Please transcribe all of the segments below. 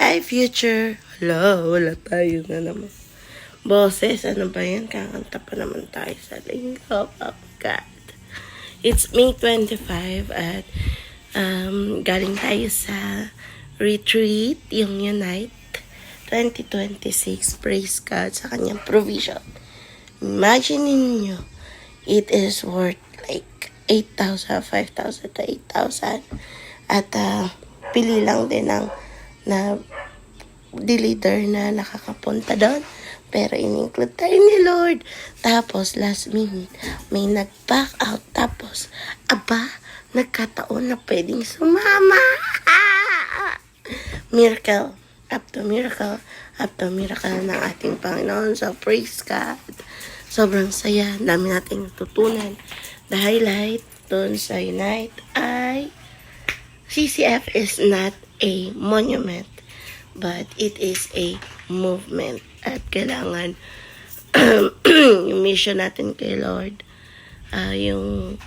Hi, future. Hello, wala tayo na naman. Boses, ano ba yan? Kakanta pa naman tayo sa linggo. Oh, God. It's May 25 at galing tayo sa retreat, yung Unite 2026. Praise God sa kanyang provision. Imagine niyo, it is worth like 8,000, 5,000 to 8,000. At pili lang din ng na leader na nakakapunta doon. Pero in-include tayo ni Lord. Tapos last minute, may nag-back out. Tapos, nagkataon na pwedeng sumama. Miracle. Up to miracle ng ating Panginoon. So, praise God. Sobrang saya. Dami nating natutunan. The highlight doon sa Unite ay CCF is not a monument, but it is a movement. At kailangan yung mission natin kay Lord, yung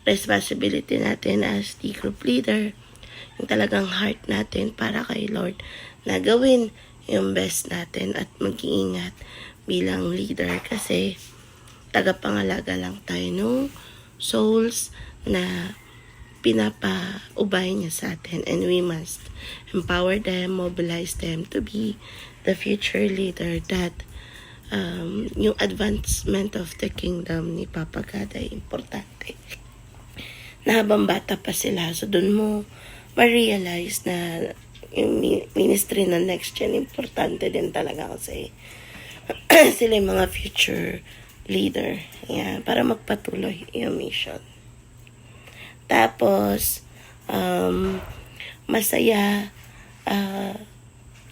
responsibility natin as the group leader, yung talagang heart natin para kay Lord na gawin yung best natin at mag-iingat bilang leader kasi tagapangalaga lang tayo ng souls na pinapaubay niya sa atin, and we must empower them, mobilize them to be the future leader that yung advancement of the kingdom ni Papa God ay importante. Na habang bata pa sila, so dun mo ma-realize na yung ministry ng next gen importante din talaga kasi sila yung mga future leader, yeah, para magpatuloy yung mission. Tapos, masaya,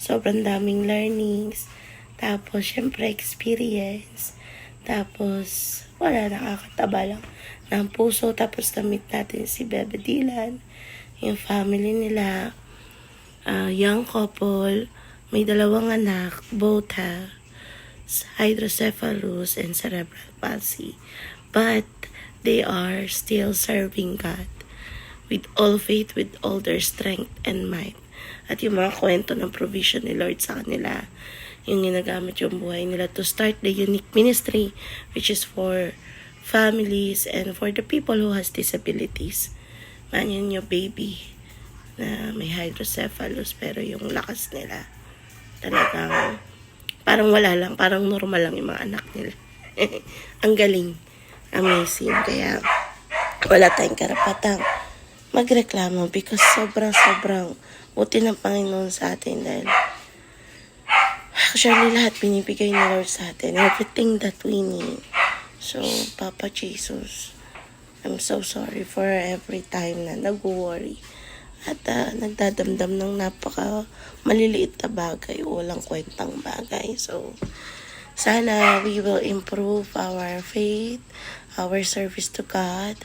sobrang daming learnings, tapos, syempre, experience, tapos, nakakataba lang ng puso, tapos, na-meet natin si Bebe Dylan, yung family nila, young couple, may 2 anak, both have hydrocephalus and cerebral palsy, but they are still serving God with all faith, with all their strength and might. At yung mga kwento ng provision ni Lord sa kanila, yung ginagamit yung buhay nila to start the unique ministry, which is for families and for the people who has disabilities. Manyan yung baby na may hydrocephalus, pero yung lakas nila, talagang parang wala lang, parang normal lang yung mga anak nila. Ang galing. Amazing. Kaya wala tayong karapatang magreklamo because sobrang buti ng Panginoon sa atin dahil actually lahat binibigay ni Lord sa atin. Everything that we need. So, Papa Jesus, I'm so sorry for every time na nag-worry at nagdadamdam ng napaka maliliit na bagay o walang kwentang bagay. So, sana we will improve our faith, our service to God.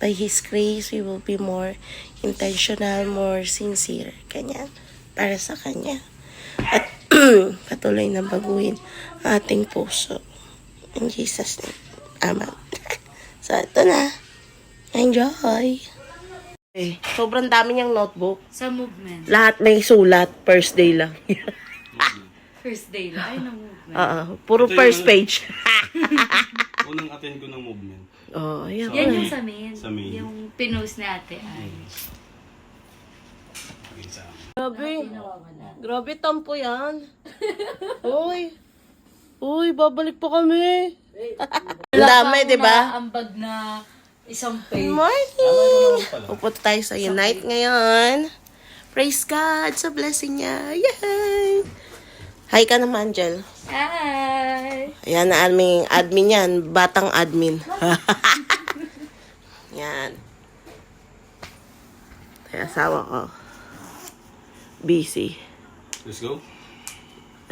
By His grace, we will be more intentional, more sincere. Ganyan. Para sa Kanya. At patuloy na baguhin ang ating puso. In Jesus' name. Amen. So, ito na. Enjoy! Sobrang dami niyang notebook. Sa movement. Lahat may sulat. First day lang. First day lang. Ay, ng movement. Puro Ito first yung- page. Unang attend ko ng movement. Ayan. Yan yung sa main. Sa main. Yung pinost ni ate. Ay. Okay, sa amin. Grabe. Nawawala. Grabe, tampo yan. Uy, babalik pa kami. Ang dami, di ba? Ang bag na isang page. Morning! Pupunta tayo sa Unite ngayon. Praise God sa blessing niya. Yay! Hi ka naman, Angel. Hi! Ayan na admin yan. Batang admin. Yan. Ay, asawa ko. Busy. Let's go.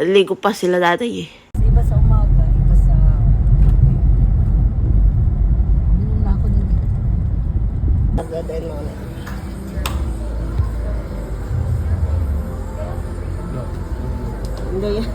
Ligo pa sila dati eh. Iba sa umaga, iba sa... Ano na ako nung... Hindi yan.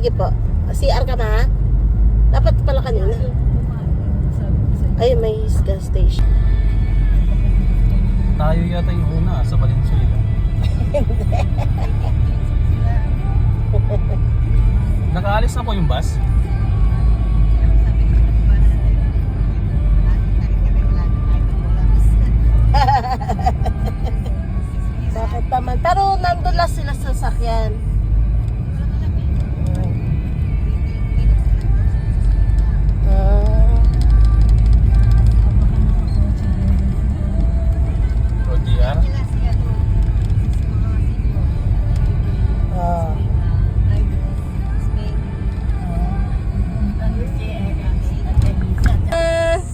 Sige po. CR ka ba? Dapat pala kanina. Ay, may gas station. Tayo yata yung una sa Valenzuela. Nakaalis na po yung bus? Bakit naman? Pero nandun lang sila sa sasakyan. O DR? Ah.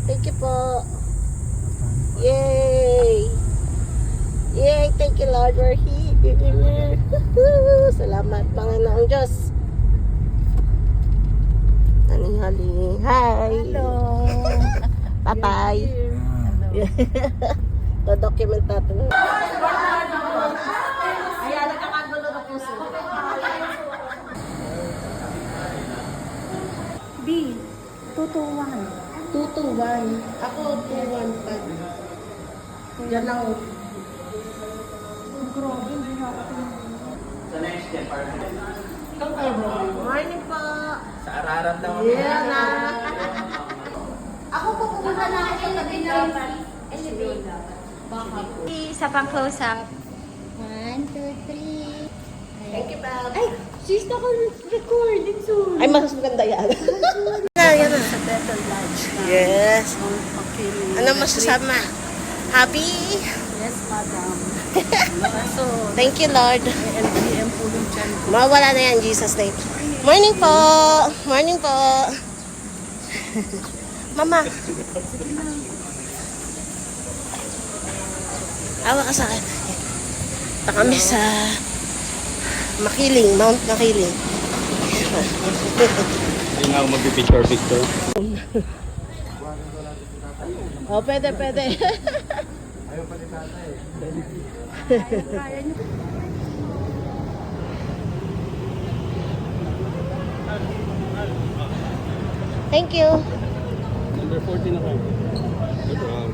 Thank you po. Yay! Yay! Thank you, Lord. We're here. Salamat, Panginoong Diyos. Naningali. Hi! Hello. Bye-bye. To-document natin. Ayan, nagkakagulo na puso. B, 221. 221. Ako, 215. Diyan lang. Grabe, hindi na ako Morning po. Sa Ararat daw. Yeah na. Ako po pumunta na ako sa elevate. Sa pang close up. 1, 2, 3. Thank you, Bob. Ay, sis na ko recording soon. Ay, mas maganda yan. Yan na. Sa Bethel Lodge. Yes. Ano masasama? Happy? Yes, madam. So, Thank you, Lord. LGM po yung chan ko. Mawala na yan, Jesus name. Morning po. Morning po. Mama. Awa ka sa akin. Ito kami sa Makiling, Mount Makiling. Hindi na ako mag-picture. Oh, pwede. Thank you. Number 14 ako. Good job.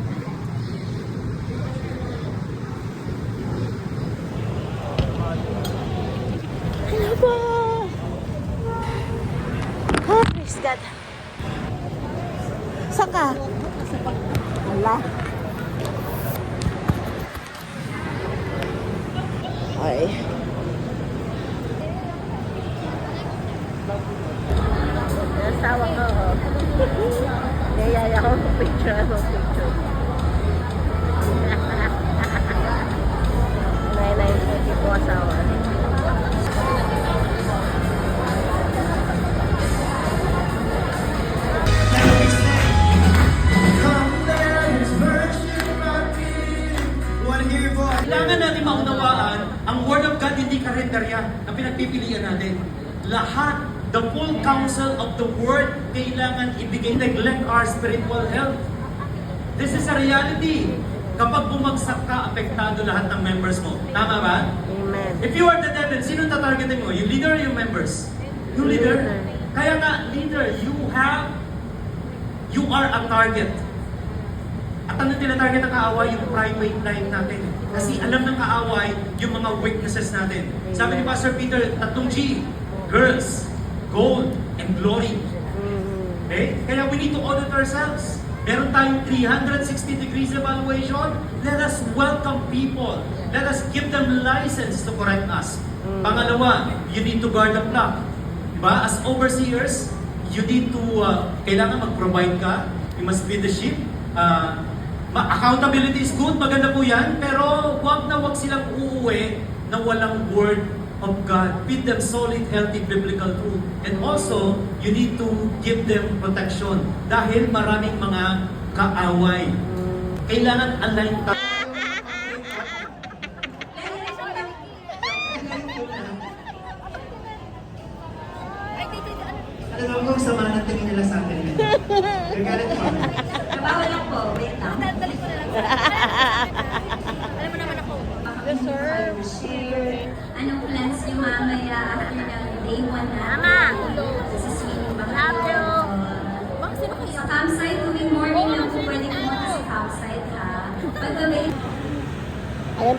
Hello po. Oh, praise God. Saan ka? Wala. Ay. Asawa ko. Nayaya ko picture. Nay, hindi ko asawa. Kailangan natin maunawaan, ang Word of God hindi kalendarya na pinagpipilian natin. Lahat, the full counsel of the Word, kailangan ibigay. Neglect our spiritual health. This is a reality. Kapag bumagsak ka, apektado lahat ng members mo. Tama ba? Amen. If you are the devil, sino tatargetin mo? Yung leader or yung members? Yung leader. Kaya nga, leader, you are a target. At ano tinatarget ng kaaway? Yung private life natin. Kasi alam ng kaaway yung mga weaknesses natin. Sabi ni Pastor Peter, 3 G, girls, gold, and glory. Okay? Kaya we need to audit ourselves. Meron tayong 360 degrees evaluation. Let us welcome people. Let us give them license to correct us. Pangalawa, you need to guard the flock. Diba? As overseers, you need to, kailangan mag-provide ka. You must feed the sheep. Accountability is good, maganda po yan, pero wag silang uuwi na walang word of God. Feed them solid, healthy, biblical truth. And also, you need to give them protection. Dahil maraming mga kaaway. Kailangan align tayo. Alam mo kung sama ng tingin nila sa akin. Nagalit mo. Bawal lang po, wait lang. Dali ko na lang. Alam mo naman ako. Yes, sir. Anong plans niyo mamaya after ng day 1 na? Mama!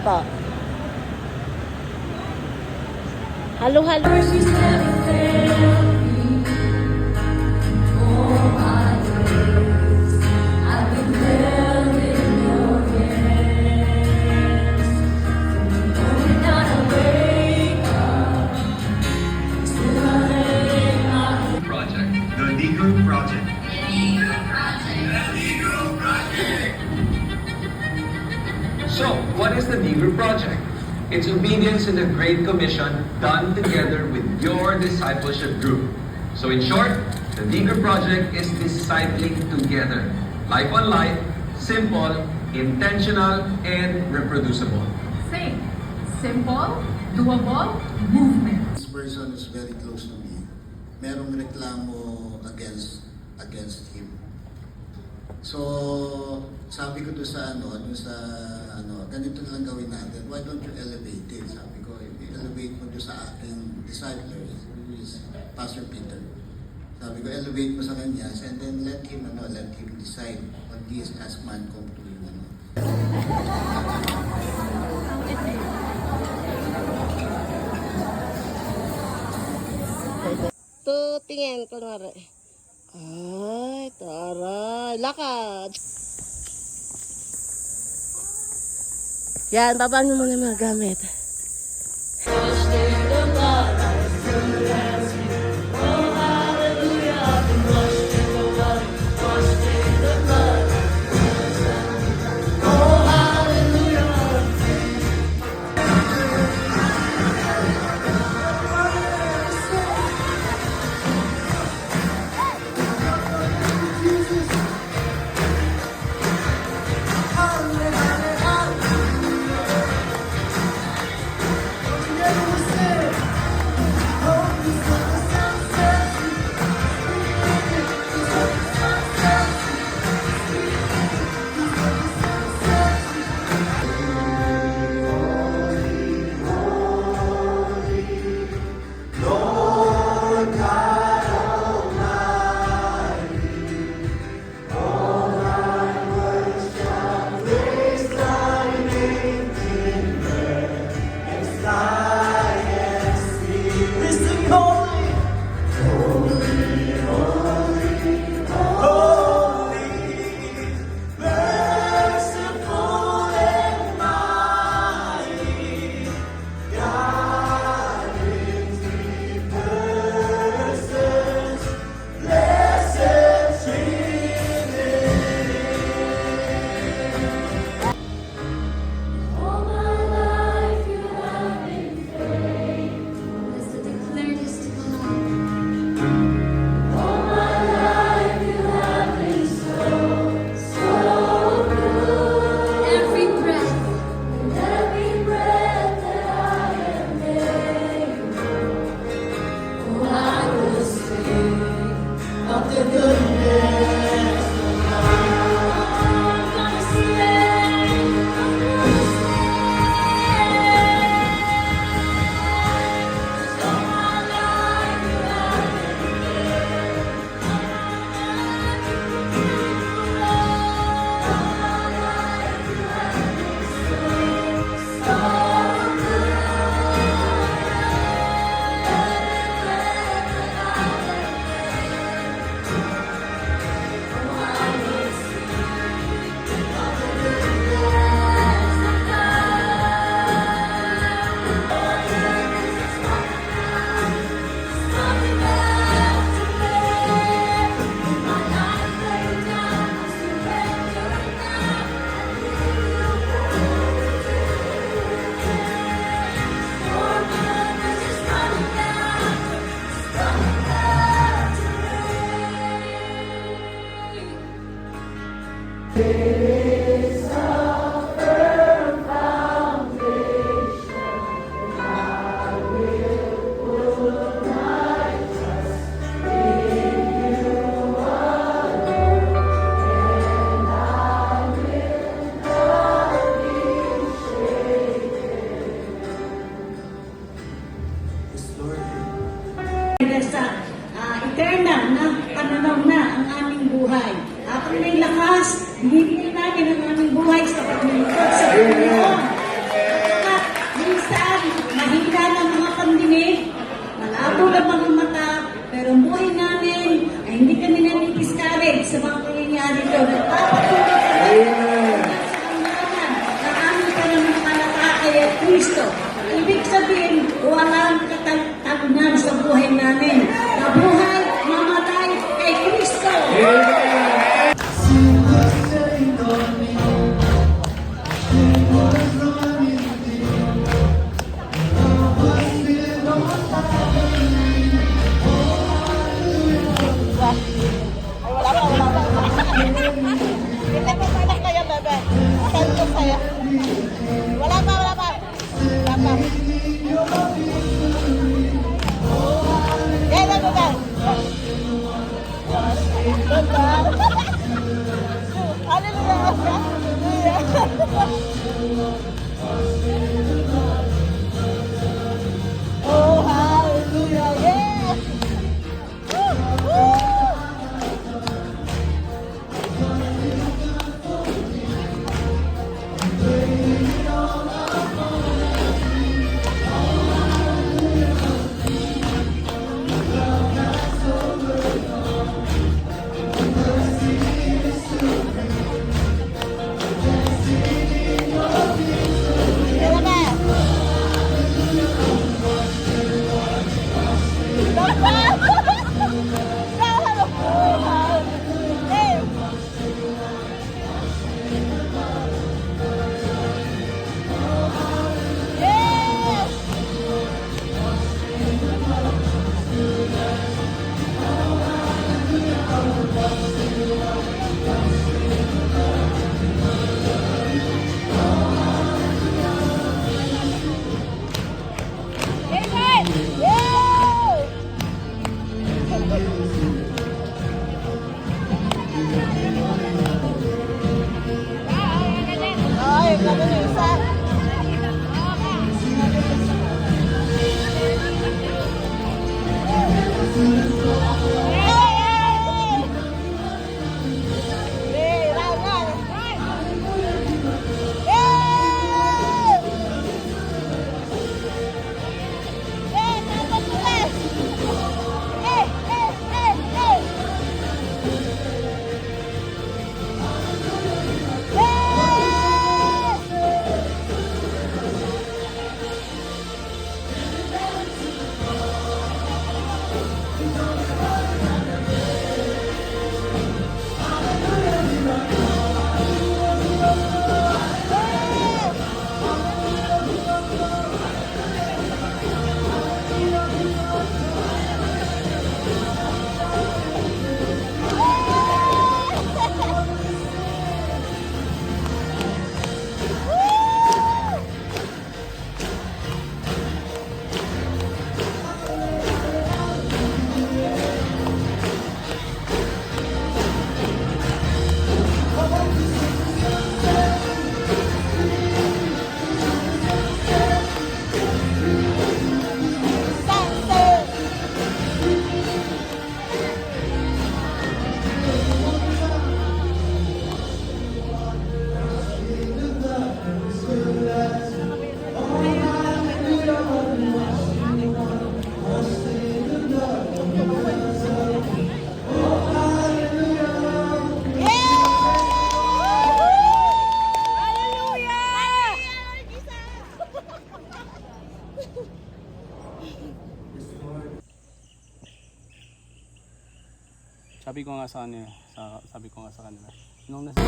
po. Halo-halo. Project. The Negro Project. So, what is the Negro Project? It's obedience to the Great Commission done together with your discipleship group. So in short, the Negro Project is discipling together. Life on life, simple, intentional, and reproducible. Same. Simple, doable, movement. This person is very close to me. Merong reklamo against him. So, sabi ko to sa ganito na lang gawin natin. Why don't you elevate it? Sabi ko, elevate mo to sa aking discipler, who is Pastor Peter. Sabi ko, elevate mo sa kanya, and then let him decide what he is as man come to him. Tingin, kunwari. Ay, taray. Lakad. Yan, babaan mo muna yung mga gamit. Sa eternal na pananaw na ang aming buhay. At may lakas, binibigay namin ang aming buhay sa paglilingkod sa Panginoon. Pero ang buhay namin ay hindi kami nani-discourage sa mga pangyayari doon. Nagpapatuloy kami sa kamalaman na aming pananampalataya at Kristo. Ibig sabihin, walang katalunan sa buhay namin. Mabuhay, mamatay kay Kristo. Sabi ko nga sa kanila, sabi ko nga sa kanila. Nung nasa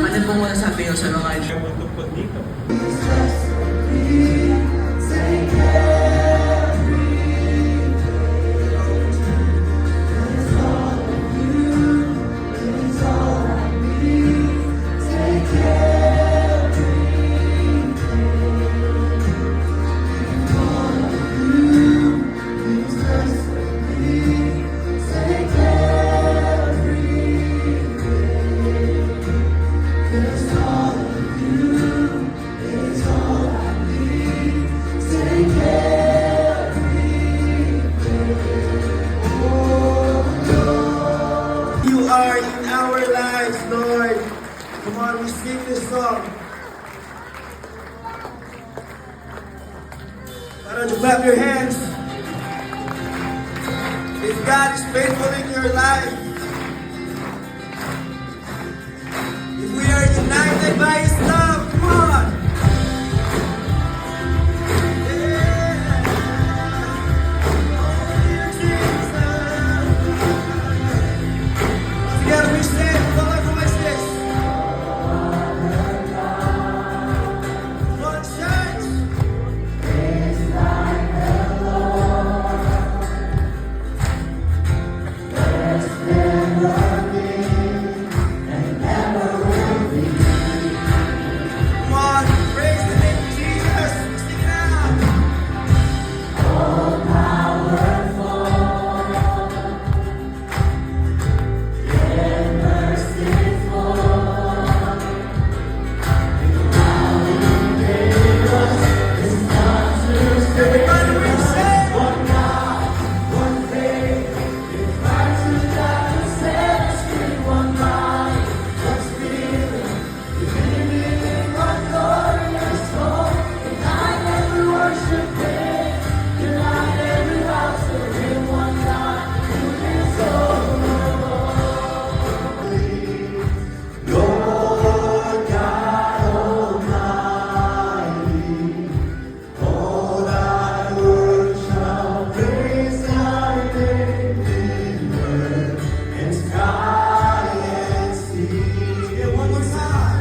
Ano po muna sabi nyo sa mga dito. are in our lives, Lord. Come on, we sing this song. Why don't you clap your hands? If God is faithful in your life, if we are united by His love, come on. Yeah. Oh, dear Jesus. Together we sing. Come on, come on, sis. One church. Come on, praise the name of Jesus. Sing it out. Everybody we sing. Yeah, one more time.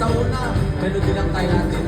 Sa una, melody lang tayo natin.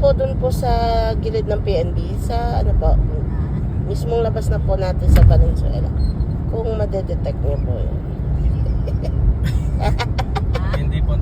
po dun po sa gilid ng PNB, sa ano po, mismong labas na po natin sa Valenzuela. Kung madedetect niyo po yun. Hindi po.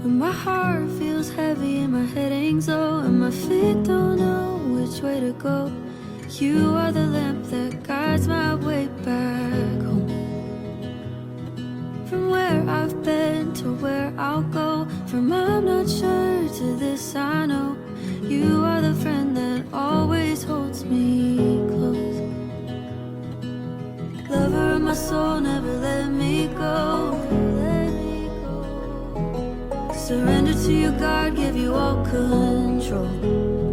When my heart feels heavy and my head hangs low and my feet don't know which way to go, you are the lamp that guides my way back home. From where I've been to where I'll go, from I'm not sure to this I know, you are the friend that always holds me close. Lover of my soul, never let me go. Surrender to you, God, give you all control.